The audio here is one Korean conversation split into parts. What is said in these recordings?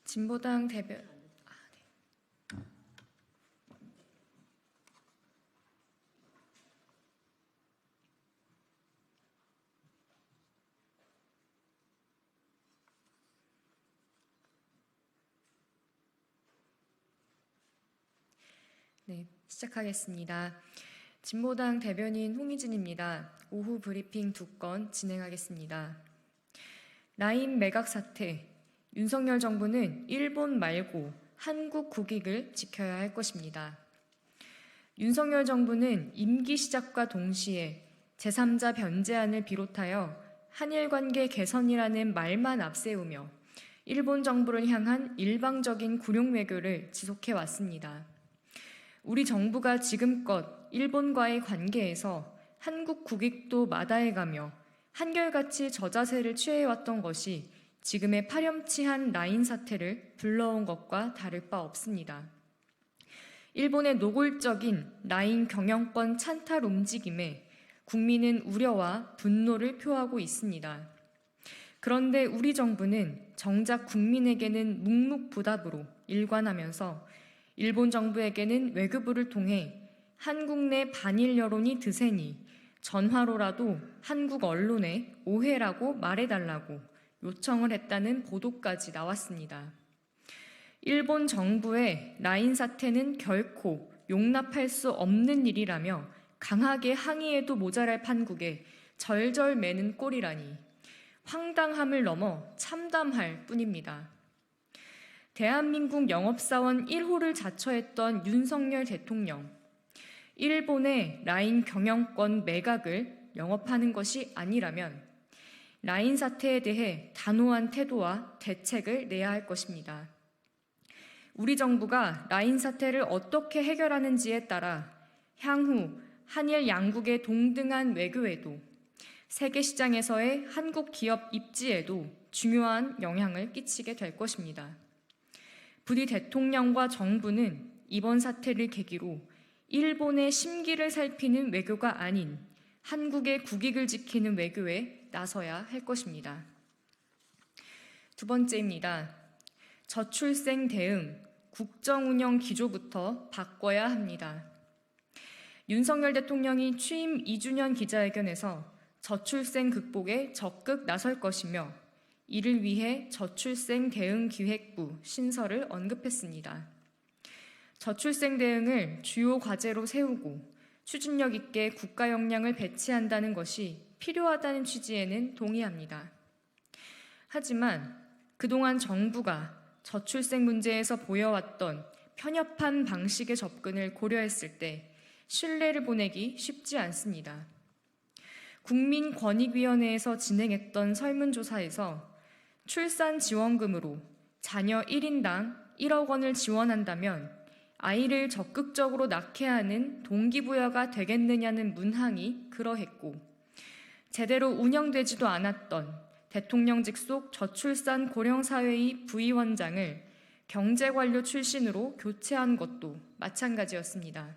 진보당 대변 시작하겠습니다. 진보당 대변인 홍희진입니다. 오후 브리핑 2건 진행하겠습니다. 라인 매각 사태, 윤석열 정부는 일본 말고 한국 국익을 지켜야 할 것입니다. 윤석열 정부는 임기 시작과 동시에 제3자 변제안을 비롯하여 한일 관계 개선이라는 말만 앞세우며 일본 정부를 향한 일방적인 굴욕 외교를 지속해 왔습니다. 우리 정부가 지금껏 일본과의 관계에서 한국 국익도 마다해가며 한결같이 저자세를 취해왔던 것이 지금의 파렴치한 라인 사태를 불러온 것과 다를 바 없습니다. 일본의 노골적인 라인 경영권 찬탈 움직임에 국민은 우려와 분노를 표하고 있습니다. 그런데 우리 정부는 정작 국민에게는 묵묵부답으로 일관하면서 일본 정부에게는 외교부를 통해 한국 내 반일 여론이 드세니 전화로라도 한국 언론에 오해라고 말해달라고 요청을 했다는 보도까지 나왔습니다. 일본 정부의 라인 사태는 결코 용납할 수 없는 일이라며 강하게 항의해도 모자랄 판국에 절절 매는 꼴이라니 황당함을 넘어 참담할 뿐입니다. 대한민국 영업사원 1호를 자처했던 윤석열 대통령, 일본의 라인 경영권 매각을 영업하는 것이 아니라면 라인 사태에 대해 단호한 태도와 대책을 내야 할 것입니다. 우리 정부가 라인 사태를 어떻게 해결하는지에 따라 향후 한일 양국의 동등한 외교에도 세계 시장에서의 한국 기업 입지에도 중요한 영향을 끼치게 될 것입니다. 부디 대통령과 정부는 이번 사태를 계기로 일본의 심기를 살피는 외교가 아닌 한국의 국익을 지키는 외교에 나서야 할 것입니다. 두 번째입니다. 저출생 대응, 국정운영 기조부터 바꿔야 합니다. 윤석열 대통령이 취임 2주년 기자회견에서 저출생 극복에 적극 나설 것이며 이를 위해 저출생 대응 기획부 신설을 언급했습니다. 저출생 대응을 주요 과제로 세우고 추진력 있게 국가 역량을 배치한다는 것이 필요하다는 취지에는 동의합니다. 하지만 그동안 정부가 저출생 문제에서 보여왔던 편협한 방식의 접근을 고려했을 때 신뢰를 보내기 쉽지 않습니다. 국민권익위원회에서 진행했던 설문조사에서 출산 지원금으로 자녀 1인당 1억 원을 지원한다면 아이를 적극적으로 낳게 하는 동기부여가 되겠느냐는 문항이 그러했고 제대로 운영되지도 않았던 대통령직 속 저출산 고령사회의 부위원장을 경제관료 출신으로 교체한 것도 마찬가지였습니다.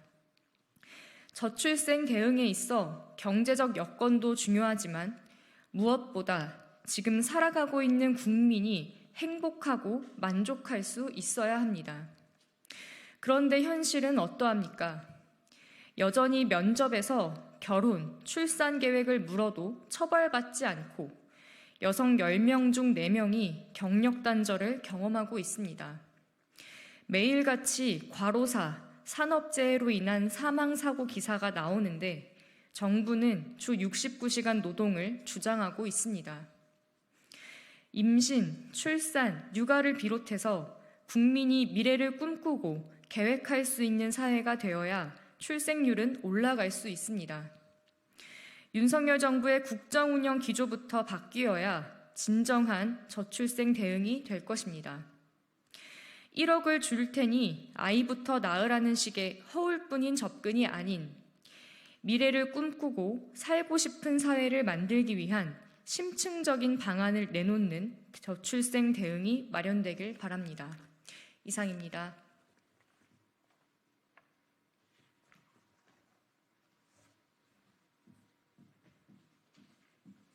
저출생 대응에 있어 경제적 여건도 중요하지만 무엇보다 지금 살아가고 있는 국민이 행복하고 만족할 수 있어야 합니다. 그런데 현실은 어떠합니까? 여전히 면접에서 결혼, 출산 계획을 물어도 처벌받지 않고 여성 10명 중 4명이 경력 단절을 경험하고 있습니다. 매일같이 과로사, 산업재해로 인한 사망사고 기사가 나오는데 정부는 주 69시간 노동을 주장하고 있습니다. 임신, 출산, 육아를 비롯해서 국민이 미래를 꿈꾸고 계획할 수 있는 사회가 되어야 출생률은 올라갈 수 있습니다. 윤석열 정부의 국정운영 기조부터 바뀌어야 진정한 저출생 대응이 될 것입니다. 1억을 줄 테니 아이부터 낳으라는 식의 허울뿐인 접근이 아닌 미래를 꿈꾸고 살고 싶은 사회를 만들기 위한 심층적인 방안을 내놓는 저출생 대응이 마련되길 바랍니다. 이상입니다.